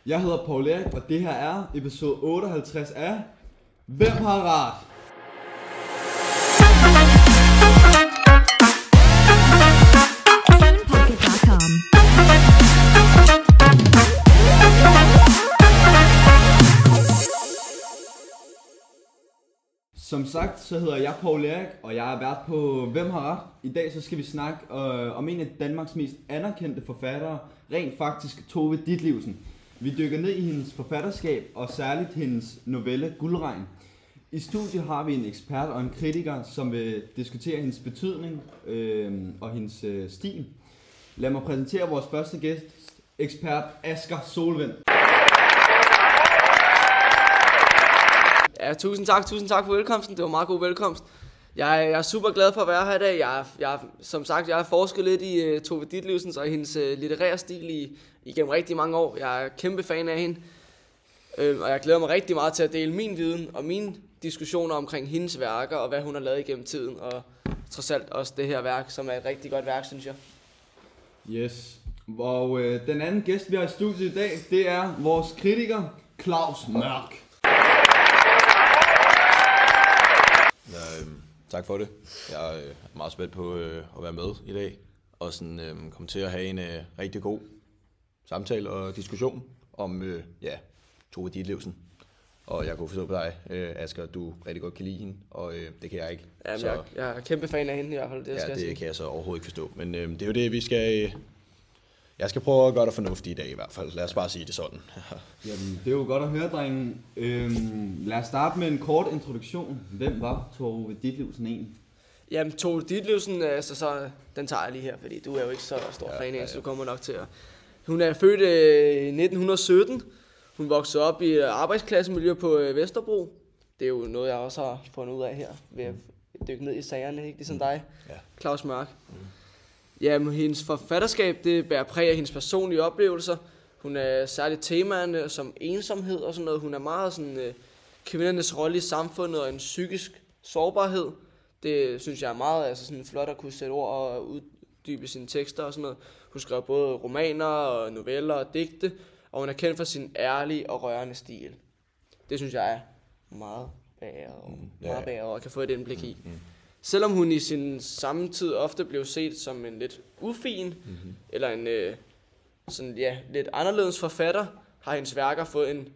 Jeg hedder Paul Erik, og det her er episode 58 af Hvem har ret? Som sagt, så hedder jeg Paul Erik, og jeg er vært på Hvem har ret? I dag så skal vi snakke om en af Danmarks mest anerkendte forfattere, rent faktisk Tove Ditlevsen. Vi dykker ned i hendes forfatterskab, og særligt hendes novelle Guldregn. I studiet har vi en ekspert og en kritiker, som vil diskutere hendes betydning og hendes stil. Lad mig præsentere vores første gæst, ekspert Asger Solvind. Ja, tusind tak for velkomsten. Det var meget god velkomst. Jeg er super glad for at være her i dag. Som sagt, jeg har forsket lidt i Tove Ditlevsen og hendes litterære stil igennem rigtig mange år. Jeg er kæmpe fan af hende, og jeg glæder mig rigtig meget til at dele min viden og mine diskussioner omkring hendes værker og hvad hun har lavet igennem tiden. Og trods alt også det her værk, som er et rigtig godt værk, synes jeg. Yes. Og den anden gæst, vi har i studiet i dag, det er vores kritiker, Claus Mørk. Tak for det. Jeg er meget spændt på at være med i dag og sådan, komme til at have en rigtig god samtale og diskussion om Tove Ditlevsen. Og jeg kunne forstå på dig, Asger, at du rigtig godt kan lide hende, og det kan jeg ikke. Jamen, så, jeg er kæmpe fan af hende i hvert fald. Det kan jeg så overhovedet ikke forstå. Men det er jo det, vi skal... Jeg skal prøve at gøre dig fornuftig i dag i hvert fald. Lad os bare sige det sådan. Jamen, det er jo godt at høre, drenge. Lad os starte med en kort introduktion. Hvem var Tove Ditlevsen egentlig? Jamen, Tove Ditlevsen, så den tager jeg lige her, fordi du er jo ikke så stor fan af, så du kommer nok til at... Hun er født i 1917. Hun voksede op i arbejdskassemiljø på Vesterbro. Det er jo noget, jeg også har fundet ud af her, ved at dykke ned i sagerne, ikke ligesom dig, Claus Mørk. Jamen, hendes forfatterskab, det bærer præg af hendes personlige oplevelser. Hun er særligt temaerne som ensomhed og sådan noget. Hun er meget sådan kvindernes rolle i samfundet og en psykisk sårbarhed. Det synes jeg er meget sådan flot at kunne sætte ord og uddybe sine tekster og sådan noget. Hun skriver både romaner og noveller og digte, og hun er kendt for sin ærlige og rørende stil. Det synes jeg er meget bæret og kan få et indblik i. Selvom hun i sin samtid ofte blev set som en lidt ufin, eller en lidt anderledes forfatter, har hendes værker fået en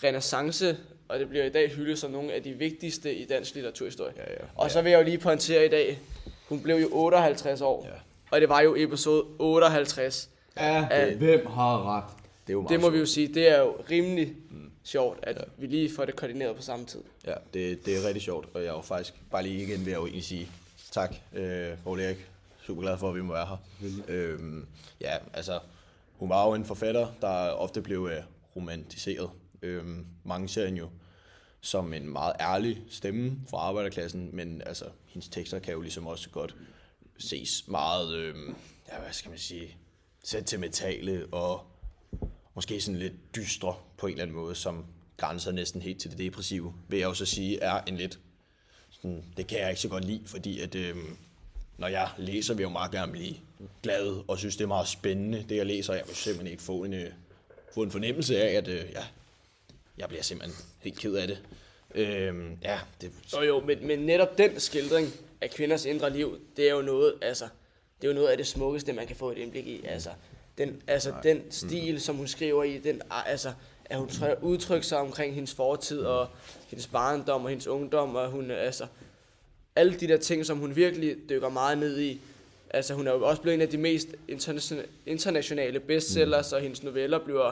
renaissance, og det bliver i dag hyldet som nogle af de vigtigste i dansk litteraturhistorie. Og så vil jeg jo lige pointere i dag, hun blev jo 58 år, og det var jo episode 58 af Hvem har ret? Det må vi jo sige, det er jo rimelig sjovt, at vi lige får det koordineret på samme tid. Ja, det er rigtig sjovt, og jeg er jo faktisk bare lige igen ved at egentlig sige tak, Paul Erik. Super glad for, at vi må være her. Hun var jo en forfatter, der ofte blev romantiseret. Mange ser hende jo som en meget ærlig stemme fra arbejderklassen, men altså, hendes tekster kan jo ligesom også godt ses meget, sentimentale og måske sådan lidt dystre på en eller anden måde, som grænser næsten helt til det depressive, vil jeg jo så sige, er en lidt sådan, det kan jeg ikke så godt lide, fordi at når jeg læser, vil jeg jo meget gerne blive glad, og synes, det er meget spændende, det jeg læser, jeg vil simpelthen ikke få en fornemmelse af, at jeg bliver simpelthen helt ked af det. Men netop den skildring af kvinders indre liv, det er jo noget, det er jo noget af det smukkeste, man kan få et indblik i, den stil, som hun skriver i, at hun udtrykker sig omkring hendes fortid og hendes barndom og hendes ungdom, og hun, alle de der ting, som hun virkelig dykker meget ned i. Hun er jo også blevet en af de mest internationale bestsellers, og hendes noveller bliver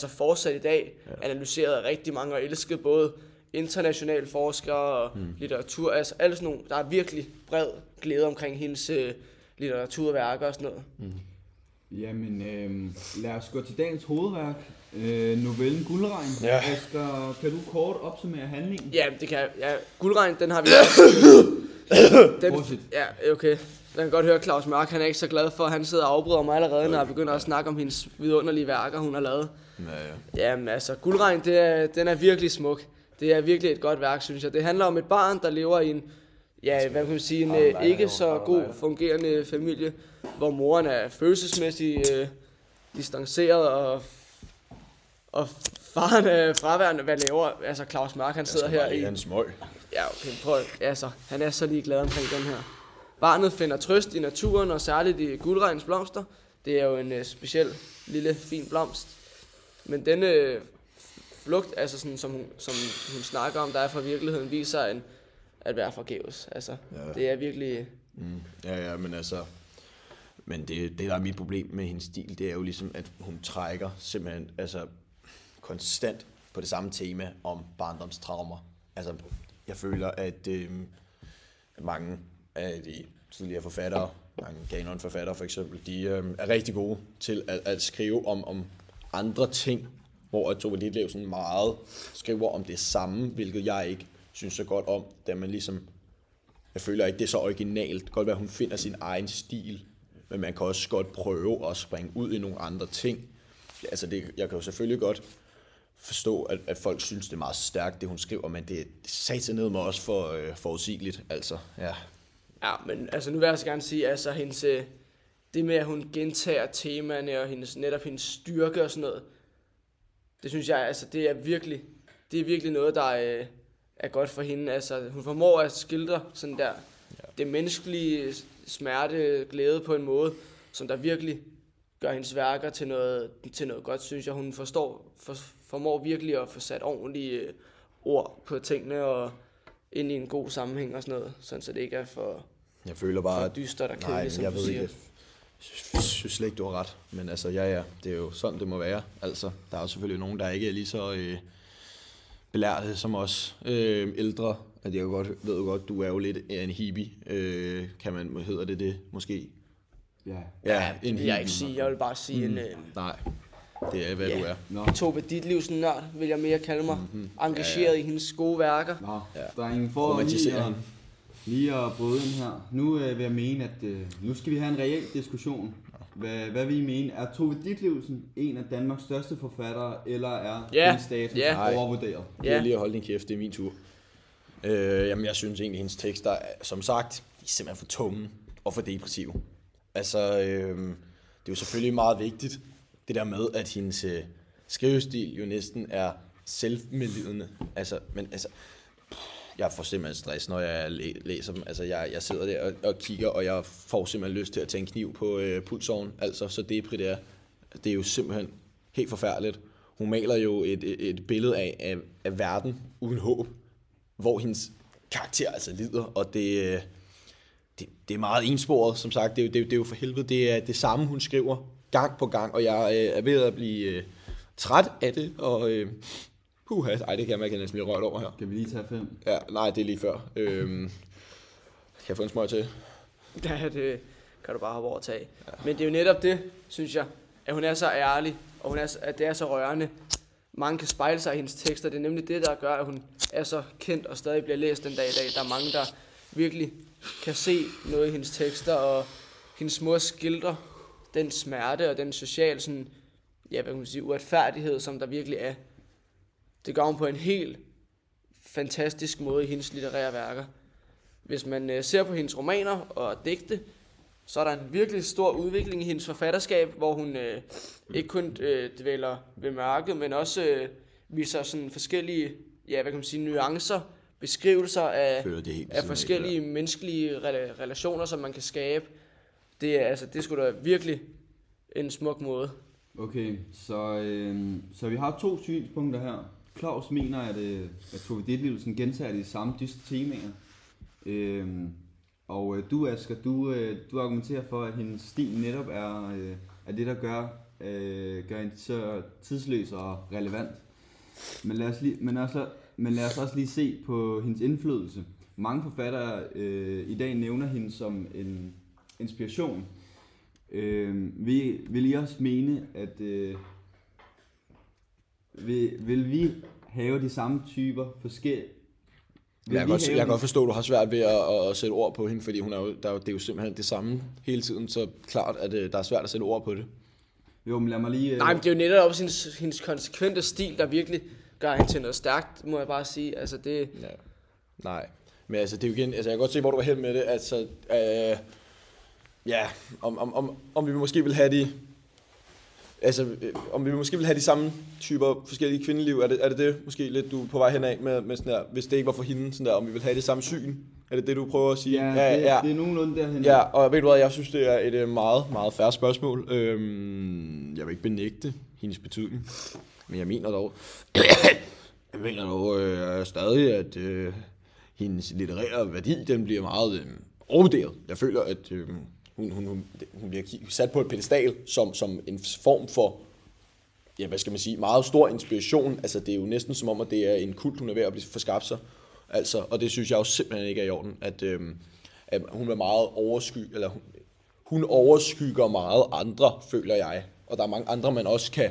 fortsat i dag analyseret af rigtig mange og elsket, både internationale forskere og litteratur. Alt sådan nogle, der er virkelig bred glæde omkring hendes litteraturværker og sådan noget. Jamen, lad os gå til dagens hovedværk, novellen Guldregn. Asger, kan du kort opsummere handlingen? Ja, det kan jeg. Ja, Guldregn, den har vi okay. Jeg kan godt høre, Claus Mørk, han er ikke så glad for, at han sidder og afbryder mig allerede, når jeg begynder at snakke om hendes vidunderlige værker, hun har lavet. Jamen, Guldregn, den er virkelig smuk. Det er virkelig et godt værk, synes jeg. Det handler om et barn, der lever i en ikke så god fungerende familie, hvor moren er følelsesmæssigt distanceret og Og faren er fraværende, hvad laver, altså Claus Mørk, han sidder her i... en smøg. Ja, okay, prøv, altså, han er så ligeglad omkring den her. Barnet finder trøst i naturen, og særligt i guldregnens blomster. Det er jo en speciel, lille, fin blomst. Men denne flugt, altså sådan, som hun snakker om, der er fra virkeligheden, viser at være forgæves. Altså, det er virkelig... Ja, men altså... Men det, der er mit problem med hendes stil, det er jo ligesom, at hun trækker simpelthen altså, konstant på det samme tema om barndomstraumer. Altså, jeg føler, at mange af de tidligere forfattere, mange kanonforfattere for eksempel, de er rigtig gode til at skrive om andre ting, hvor Tove Ditlevsen meget skriver om det samme, hvilket jeg ikke synes så godt om, da man ligesom, jeg føler ikke, det er så originalt. Det kan godt være, at hun finder sin egen stil, men man kan også godt prøve at springe ud i nogle andre ting. Altså jeg kan jo selvfølgelig godt forstå, at folk synes, det er meget stærkt, det hun skriver, men det satan ned med også for forudsigeligt, altså, ja. Ja, men altså nu vil jeg så gerne sige, altså hendes, det med, at hun gentager temaerne, og netop hendes styrke og sådan noget, det synes jeg, altså det er virkelig noget, der er godt for hende. Altså hun formår at skildre sådan der, det menneskelige smerte, glæde på en måde, som der virkelig gør hendes værker til noget godt, synes jeg. Hun formår virkelig at få sat ordentlige ord på tingene og ind i en god sammenhæng og sådan noget, sådan så det ikke er for, jeg føler bare, for dystert og kedeligt, som jeg du ved siger. ikke, jeg synes slet ikke, du har ret, men altså ja, det er jo sådan, det må være. Altså, der er jo selvfølgelig nogen, der ikke er lige så belærte som os ældre, at jeg ved jo godt, du er jo lidt en hippie, hedder det måske? Ja, en hippie. Jeg ikke sige, jeg vil bare sige en... Nej, det er, hvad du er. Tove Ditlevsen nørd, vil jeg mere kalde mig. Engageret i hendes gode værker. Der er ingen for lige at bryde ind her. Nu vil jeg mene, at nu skal vi have en reel diskussion. Hvad vil I mene? Er Tove Ditlevsen en af Danmarks største forfattere, eller er hendes status overvurderet? Det er lige at holde din kæft, det er min tur. Jamen, jeg synes egentlig, hendes tekster, som sagt, de er simpelthen for tunge og for depressive. Altså, det er jo selvfølgelig meget vigtigt, det der med, at hendes skrivestil jo næsten er selvmedlidende. Altså, men altså, jeg får simpelthen stress, når jeg læser dem. Altså, jeg sidder der og kigger, og jeg får simpelthen lyst til at tage en kniv på pulsåren. Altså, så det er jo simpelthen helt forfærdeligt. Hun maler jo et billede af verden uden håb, hvor hendes karakter altså lider, og det er meget ensporet, som sagt. Det er jo for helvede, det er det samme, hun skriver gang på gang, og jeg er ved at blive træt af det, og det kan jeg næsten blive rørt over her. Kan vi lige tage 5? Ja, nej, det er lige før. Kan jeg få en smøg til? Ja, det kan du bare have over at tage. Ja. Men det er jo netop det, synes jeg, at hun er så ærlig, og at det er så rørende. Mange kan spejle sig i hendes tekster. Det er nemlig det, der gør, at hun er så kendt og stadig bliver læst den dag i dag. Der er mange, der virkelig kan se noget i hendes tekster, og hendes mor skildrer den smerte og den sociale sådan, hvad kan man sige, uretfærdighed, som der virkelig er. Det gør hun på en helt fantastisk måde i hendes litterære værker. Hvis man ser på hendes romaner og digte, så er der en virkelig stor udvikling i hendes forfatterskab, hvor hun ikke kun dvæler ved mørket, men også viser sådan forskellige, hvad kan man sige, nuancer, beskrivelser af forskellige menneskelige relationer, som man kan skabe. Det er sgu da virkelig en smuk måde. Okay, så vi har 2 synspunkter her. Claus mener, at Tove Ditlevsen gentager de samme dystre temaer. Og du, Asger, du argumenterer for, at hendes stil netop er det, der gør hende så tidsløs og relevant. Men lad os også lige se på hendes indflydelse. Mange forfattere i dag nævner hende som en inspiration. Vil I også mene, at vil vi have de samme typer forskellige? Jeg kan godt forstå, at du har svært ved at sætte ord på hende, fordi det er jo simpelthen det samme hele tiden, så klart, at der er svært at sætte ord på det. Jo, men lad mig lige... Nej, men det er jo netop også hendes konsekvente stil, der virkelig gør hende til noget stærkt, må jeg bare sige. Altså det... Ja. Nej, men altså det er jo igen... Altså jeg kan godt se, hvor du var hen med det. Altså, om vi måske vil have de Altså, om vi måske vil have de samme typer forskellige kvindeliv, er det måske lidt, du er på vej henad med sådan der, hvis det ikke var for hende, sådan der, om vi vil have det samme syn? Er det det, du prøver at sige? Ja, det er nogenlunde derhen. Ja, og ved du hvad, jeg synes, det er et meget, meget fair spørgsmål. Jeg vil ikke benægte hendes betydning, men jeg mener dog, stadig, at hendes litterære værdi, den bliver meget overvurderet. Jeg føler, at hun bliver sat på et pedestal som en form for, ja, hvad skal man sige, meget stor inspiration. Altså, det er jo næsten som om, at det er en kult, hun er ved at blive forskabt sig. Altså, og det synes jeg jo simpelthen ikke er i orden, at hun er meget hun overskygger meget andre, føler jeg. Og der er mange andre, man også kan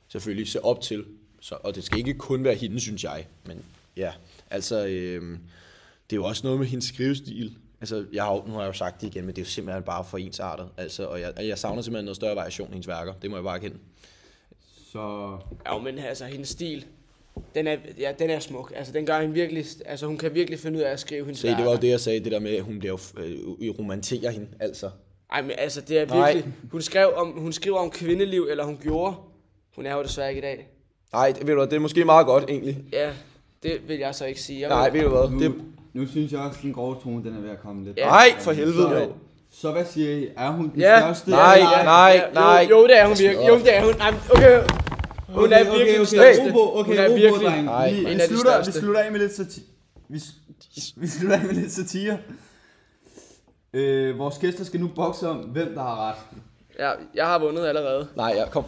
selvfølgelig se op til. Så, og det skal ikke kun være hende, synes jeg. Men ja, altså, det er jo også noget med hendes skrivestil. Altså, nu har jeg jo sagt det igen, men det er jo simpelthen bare for ensartet. Altså, og jeg savner simpelthen noget større variation i hendes værker. Det må jeg bare erkende. Så... Ja, men altså, hendes stil, den er smuk. Altså, den gør hende virkelig... Altså, hun kan virkelig finde ud af at skrive hendes værker. Det var jo det, jeg sagde, det der med, at hun bliver romanterer hende, altså. Ej, men altså, det er virkelig... Hun skriver om kvindeliv, eller hun gjorde. Hun er jo desværre ikke i dag. Nej, ved du hvad, det er måske meget godt, egentlig. Ja, det vil jeg så ikke sige. Nej, ved du hvad, Nu synes jeg også, at den grove tone, den er ved at komme lidt. Ja. Nej, for helvede. Så hvad siger I? Er hun den største? Nej. Jo, det er hun virkelig. Jo, det er hun. Nej, okay. Hun er virkelig den største. Okay, hun er virkelig vi slutter af med lidt satire. Vi slutter af med lidt satire. Vores gæster skal nu bokse om, hvem der har ret. Ja, jeg har vundet allerede. Nej, kom.